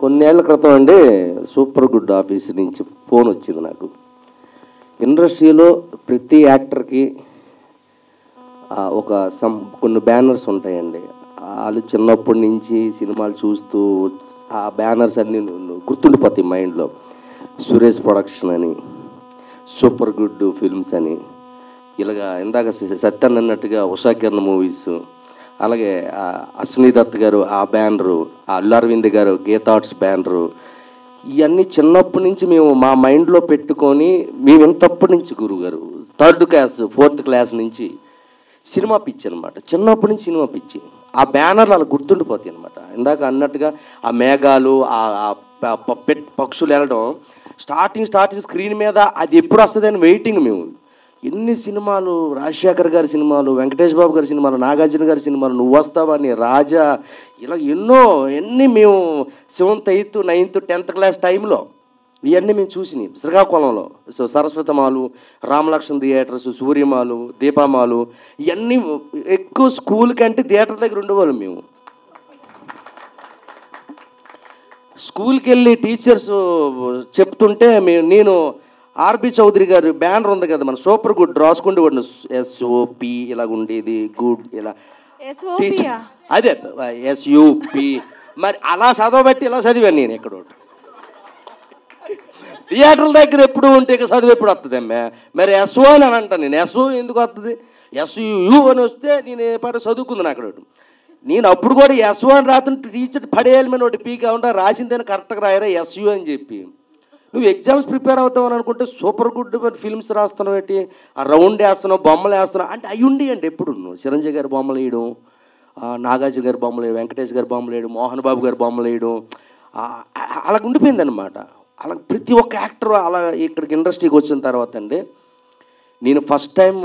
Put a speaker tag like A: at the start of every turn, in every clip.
A: కొన్నేళ్ల క్రితం అండి సూపర్ గుడ్ ఆఫీస్ నుంచి ఫోన్ వచ్చింది నాకు. ఇండస్ట్రీలో ప్రతి యాక్టర్కి ఒక కొన్ని బ్యానర్స్ ఉంటాయండి. వాళ్ళు చిన్నప్పటి నుంచి సినిమాలు చూస్తూ ఆ బ్యానర్స్ అన్నీ గుర్తుండిపోతాయి మైండ్లో. సురేష్ ప్రొడక్షన్ అని, సూపర్ గుడ్ ఫిల్మ్స్ అని, ఇలాగా ఇందాక సత్యన్ అన్నట్టుగా ఉషా కిరణ్ మూవీస్, అలాగే అశ్విని దత్ గారు ఆ బ్యానరు, అల్లు అరవింద్ గారు గీతార్ట్స్ బ్యానరు, ఇవన్నీ చిన్నప్పటి నుంచి మేము మా మైండ్లో పెట్టుకొని మేము ఎంతప్పటి నుంచి గురువుగారు 3rd క్లాస్ 4th క్లాస్ నుంచి సినిమా పిచ్చి అనమాట. చిన్నప్పటి నుంచి సినిమా పిచ్చి. ఆ బ్యానర్లు అలా గుర్తుండిపోతాయి అనమాట. ఇందాక అన్నట్టుగా ఆ మేఘాలు, పక్షులు వెళ్ళడం, స్టార్టింగ్ స్క్రీన్ మీద అది ఎప్పుడు వస్తుంది అని వెయిటింగ్ మేము. ఎన్ని సినిమాలు, రాజశేఖర్ గారి సినిమాలు, వెంకటేష్ బాబు గారి సినిమాలు, నాగార్జున గారి సినిమాలు, నువ్వు వస్తావని, రాజా, ఇలా ఎన్ని మేము 7th 8th 9th 10th class టైంలో ఇవన్నీ మేము చూసినాయి. శ్రీకాకుళంలో సరస్వతమాలు, రామలక్ష్మణ్ థియేటర్స్, సూర్యమాలు, దీపామాలు, ఇవన్నీ ఎక్కువ స్కూల్ కంటే థియేటర్ దగ్గర ఉండేవాళ్ళం మేము. స్కూల్కి వెళ్ళి టీచర్స్ చెప్తుంటే నేను ఆర్బి చౌదరి గారు బ్యానర్ ఉంది కదా మన సూపర్ గుడ్ రాసుకుంటూ వాడిని ఎస్ఓపి ఇలాగ ఉండేది, గుడ్ ఇలా అదే ఎస్యూపి, మరి అలా చదవబట్టి ఇలా చదివాను నేను. ఎక్కడ థియేటర్ల దగ్గర ఎప్పుడు ఉంటే చదువు ఎప్పుడు వస్తుంది అమ్మే, మరి ఎస్ఓ అని అంటాను నేను. ఎస్ఓ ఎందుకు వస్తుంది? ఎస్యు అని వస్తే నేను పాట చదువుకుంది అక్కడ. నేను అప్పుడు కూడా ఎస్ఓ అని రాత్రి టీచర్ పడేయాలి మీద ఒకటి పీకా ఉంటా, రాసిందని కరెక్ట్గా రాయరా ఎస్యు అని చెప్పి. నువ్వు ఎగ్జామ్స్ ప్రిపేర్ అవుతావు అని అనుకుంటే సూపర్ గుడ్ ఫిల్మ్స్ రాస్తున్నావు ఏంటి, ఆ రౌండ్ వేస్తున్నావు, బొమ్మలు వేస్తున్నావు అంటే అవి ఉండి అండి. ఎప్పుడు చిరంజీవి గారి బొమ్మలు వేయడం, నాగార్జున గారి బొమ్మలు వేయడం, వెంకటేష్ గారి బొమ్మలు వేయడం, మోహన్ బాబు గారి బొమ్మలు వేయడం, అలా ఉండిపోయిందనమాట. అలా ప్రతి ఒక్క యాక్టర్ అలా ఇక్కడికి ఇండస్ట్రీకి వచ్చిన తర్వాత అండి నేను ఫస్ట్ టైం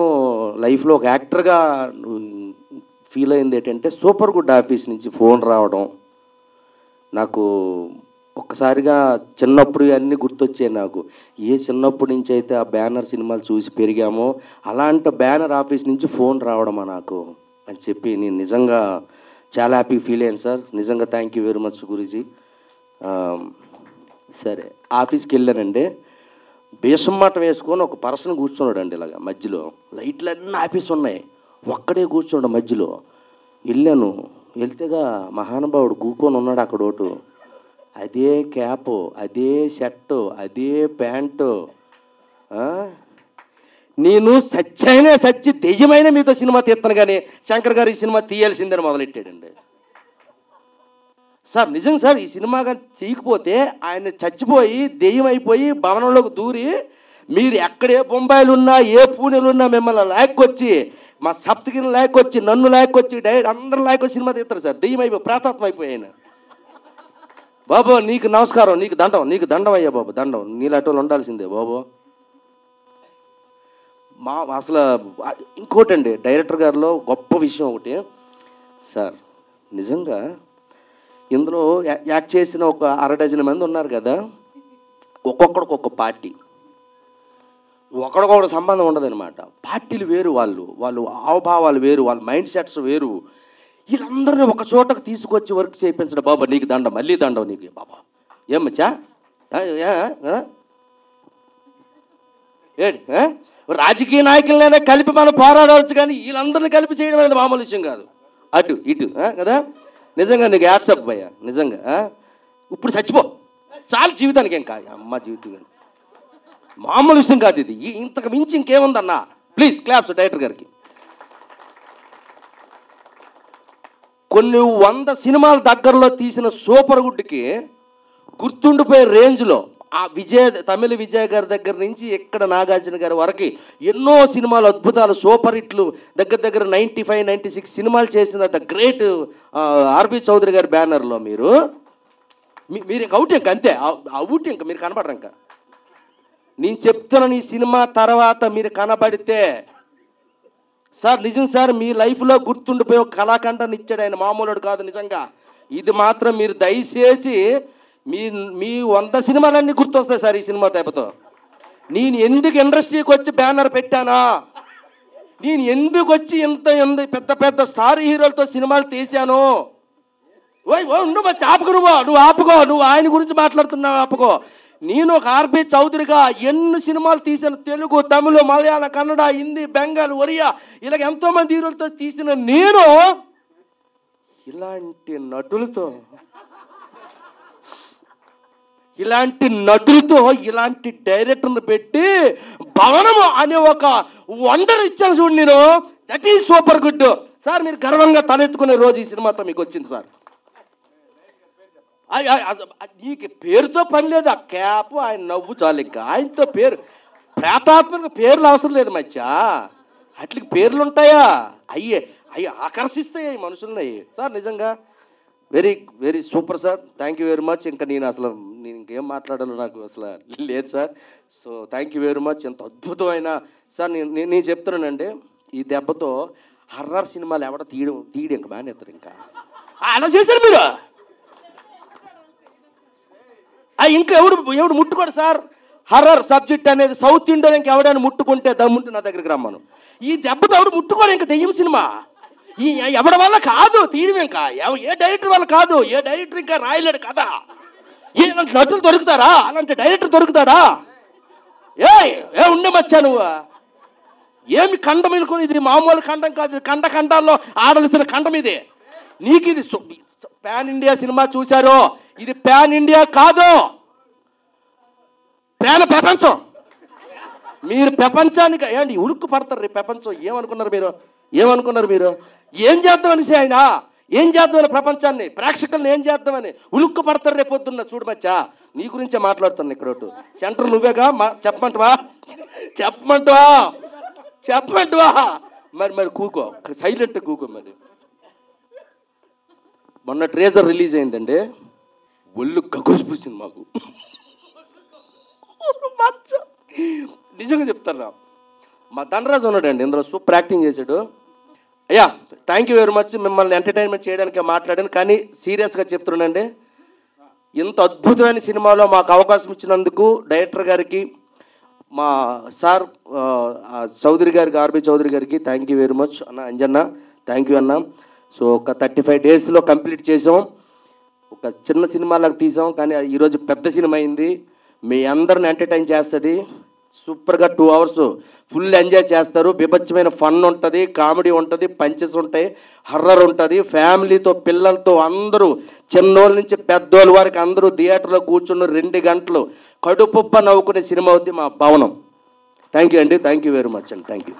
A: లైఫ్లో ఒక యాక్టర్గా ఫీల్ అయింది ఏంటంటే సూపర్ గుడ్ ఆఫీస్ నుంచి ఫోన్ రావడం. నాకు ఒక్కసారిగా చిన్నప్పుడు అన్నీ గుర్తొచ్చాయి నాకు. ఏ చిన్నప్పటి నుంచి అయితే ఆ బ్యానర్ సినిమాలు చూసి పెరిగామో అలాంటి బ్యానర్ ఆఫీస్ నుంచి ఫోన్ రావడమా నాకు అని చెప్పి నేను నిజంగా చాలా హ్యాపీ ఫీల్ అయ్యాను సార్. నిజంగా thank you very much Guruji. సరే ఆఫీస్కి వెళ్ళానండి. బేసమ్మాట వేసుకొని ఒక పర్సన్ కూర్చున్నాడు అండి ఇలాగ మధ్యలో. లైట్లన్నీ ఆఫీస్ ఉన్నాయి, ఒక్కడే కూర్చున్నాడు మధ్యలో. వెళ్ళాను, వెళ్తేగా మహానుభావుడు కూకొని ఉన్నాడు అక్కడ ఒకటి. అదే క్యాపు, అదే షర్టు, అదే ప్యాంటు. నేను సచ్చి దెయ్యమైన మీతో సినిమా తీస్తాను కానీ శంకర్ గారు ఈ సినిమా తీయాల్సిందని మొదలెట్టాడండి. సార్ నిజంగా సార్, ఈ సినిమా కానీ చేయకపోతే ఆయన చచ్చిపోయి దెయ్యం అయిపోయి భవనంలోకి దూరి మీరు ఎక్కడే బొంబాయిలు ఉన్నా ఏ పూణెలు ఉన్నా మిమ్మల్ని లాక్కొచ్చి మా సప్తగిరిని లాక్కొచ్చి నన్ను లాక్కొచ్చి డైరెక్ట్ అందరూ లాక్కొచ్చి సినిమా తీస్తారు సార్. దెయ్యం అయిపోయి ప్రాతాత్మ అయిపోయి ఆయన. బాబు నీకు నమస్కారం, నీకు దండం అయ్యా బాబు, దండం. నీలాటోళ్ళు ఉండాల్సిందే బాబు. అసలు ఇంకోటండి డైరెక్టర్ గారిలో గొప్ప విషయం ఒకటి సార్. నిజంగా ఇందులో యాక్ట్ చేసిన ఒక 6 డజన్ మంది ఉన్నారు కదా, ఒక్కొక్కడికి ఒక పార్టీ, ఒకడికొకటి సంబంధం ఉండదన్నమాట. పార్టీలు వేరు, వాళ్ళు హావభావాలు వేరు, వాళ్ళ మైండ్ సెట్స్ వేరు. వీళ్ళందరినీ ఒక చోటకు తీసుకొచ్చి వర్క్ చేయించడం. బాబా నీకు దండం, మళ్ళీ దండం నీకు బాబా. ఏమచ్చా ఏంటి రాజకీయ నాయకులైనా కలిపి మనం పోరాడవచ్చు కానీ వీళ్ళందరినీ కలిపి చేయడం అనేది మామూలు విషయం కాదు. అటు ఇటు కదా. నిజంగా నీకు యాడ్సప్ భయ్యా, నిజంగా. ఇప్పుడు చచ్చిపో చాలు జీవితానికి, ఏం కాదు అమ్మ జీవితం మామూలు విషయం కాదు ఇది. ఇంతకు మించి ఇంకేముందన్నా. ప్లీజ్ క్లాప్స్ డైరెక్టర్ గారికి. కొన్ని 100 సినిమాల దగ్గరలో తీసిన సూపర్ గుడ్కి గుర్తుండిపోయే రేంజ్లో ఆ తమిళ విజయ్ గారి దగ్గర నుంచి ఇక్కడ నాగార్జున గారి వరకు ఎన్నో సినిమాలు అద్భుతాలు సూపర్ హిట్లు దగ్గర 95 96 సినిమాలు చేసిన ద గ్రేట్ ఆర్బి చౌదరి గారి బ్యానర్లో మీరు అవుట్ ఇంక అంతే, అవుట్ ఇంక మీరు కనబడరు. ఇంకా నేను చెప్తున్నాను, ఈ సినిమా తర్వాత మీరు కనబడితే సార్ నిజం సార్ మీ లైఫ్లో గుర్తుండిపోయి ఒక కళాఖండాన్ని ఇచ్చాడు ఆయన, మామూలుడు కాదు నిజంగా. ఇది మాత్రం మీరు దయచేసి మీ 100 సినిమాలన్నీ గుర్తొస్తాయి సార్ ఈ సినిమా దెబ్బతో. నేను ఎందుకు ఇండస్ట్రీకి వచ్చి బ్యానర్ పెట్టానా, నేను ఎందుకు వచ్చి ఇంత పెద్ద స్టార్ హీరోలతో సినిమాలు తీశాను, ఉండు మచ్చ, ఆపుకో, నువ్వు ఆపుకో, నువ్వు ఆయన గురించి మాట్లాడుతున్నావు, ఆపుకో. నేను ఒక ఆర్బి చౌదరిగా ఎన్ని సినిమాలు తీసిన, తెలుగు, తమిళ, మలయాళ, కన్నడ, హిందీ, బెంగాల్, ఒరియా, ఇలాగ ఎంతోమంది హీరోలతో తీసిన నేను ఇలాంటి నటులతో ఇలాంటి డైరెక్టర్ని పెట్టి భవనము అనే ఒక వండర్ ఇచ్చాను చూడు నేను. That is super good sir. మీరు గర్వంగా తలెత్తుకునే రోజు ఈ సినిమాతో మీకు వచ్చింది సార్. నీకు పేరుతో పని లేదు, ఆ క్యాప్, ఆయన నవ్వు చాలు. ఇంకా ఆయనతో పేరు, ప్రేతాత్మక పేర్లు అవసరం లేదు మచ్చా. అట్లకి పేర్లు ఉంటాయా? అయ్యి ఆకర్షిస్తాయి మనుషుల్ని సార్. నిజంగా very very super sir. Thank you very much. ఇంకా నేను ఇంకేం మాట్లాడాలో నాకు అసలు లేదు sir. So thank you very much. ఎంత అద్భుతమైన సార్. నేను చెప్తున్నానండి, ఈ దెబ్బతో హర్రర్ సినిమాలు ఎవడ తీయడం ఇంకా మానేస్తారు. ఇంకా అలా చేశారు మీరు. ఇంకా ఎవడు ముట్టుకోడు సార్. హర్రర్ సబ్జెక్ట్ అనేది సౌత్ ఇండియా ఇంకా ఎవడైనా ముట్టుకుంటే దమ్ముంటే నా దగ్గరికి రమ్మను. ఈ దెబ్బతో ఎవడు ముట్టుకోడు ఇంకా దెయ్యం సినిమా. ఎవడి వల్ల కాదు తీయడం. ఇంకా ఏ డైరెక్టర్ వల్ల కాదు. ఏ డైరెక్టర్ ఇంకా రాయలేడు కదా. ఇలాంటి నటులు దొరుకుతారా? అలాంటి డైరెక్టర్ దొరుకుతాడా? ఏ ఉండే మచ్చా నువ్వు. ఏమి ఖండం అనుకుని, ఇది మామూలు ఖండం కాదు. ఇది ఖండాల్లో ఆడాల్సిన ఖండం ఇది. నీకు ఇది పాన్ ఇండియా సినిమా చూశారో, ఇది పాన్ ఇండియా కాదు, ప్రపంచం. మీరు ప్రపంచానికి ఏంటి ఉలుక్కు పడతారు రేపు. ప్రపంచం ఏమనుకున్నారు మీరు? ఏం చేద్దామని ఆయన ఏం చేద్దామని ప్రపంచాన్ని, ప్రేక్షకులను ఏం చేద్దామని ఉలుక్కు పడతారు రేపు పొద్దున్న. చూడమచ్చా, నీ గురించే మాట్లాడుతాను ఇక్కడ. సెంటర్ నువ్వేగా, చెప్పమంటావా? మరి కూకో, సైలెంట్ కూకో. మరి మొన్న ట్రేజర్ రిలీజ్ అయిందండి, ఒళ్ళు గగుసిపోసింది మాకు. నిజంగా చెప్తారా, మా ధనరాజు ఉన్నాడండి ఇందులో, సూపర్ యాక్టింగ్ చేశాడు. అయ్యా థ్యాంక్ యూ వెరీ మచ్. మిమ్మల్ని ఎంటర్టైన్మెంట్ చేయడానికి మాట్లాడాను, కానీ సీరియస్గా చెప్తున్నానండి, ఇంత అద్భుతమైన సినిమాలో మాకు అవకాశం ఇచ్చినందుకు డైరెక్టర్ గారికి, మా సార్ చౌదరి గారికి, ఆర్బి చౌదరి గారికి థ్యాంక్ యూ వెరీ మచ్. అన్న అంజన్న థ్యాంక్ యూ అన్న. సో ఒక 35 డేస్లో కంప్లీట్ చేసాం. ఒక చిన్న సినిమాలకు తీసాం, కానీ ఈరోజు పెద్ద సినిమా అయింది. మీ అందరిని ఎంటర్టైన్ చేస్తుంది. సూపర్గా 2 అవర్స్ ఫుల్ ఎంజాయ్ చేస్తారు. బీభత్సమైన ఫన్ ఉంటుంది, కామెడీ ఉంటుంది, పంచెస్ ఉంటాయి, హర్రర్ ఉంటుంది. ఫ్యామిలీతో, పిల్లలతో అందరూ, చిన్నోళ్ళ నుంచి పెద్దోళ్ళ వరకు అందరూ థియేటర్లో కూర్చున్న 2 గంటలు కడుపుబ్బ నవ్వుకునే సినిమా అవుద్ది మా భవనం. థ్యాంక్ యూ అండి. థ్యాంక్ యూ వెరీ మచ్ అండి. Thank you.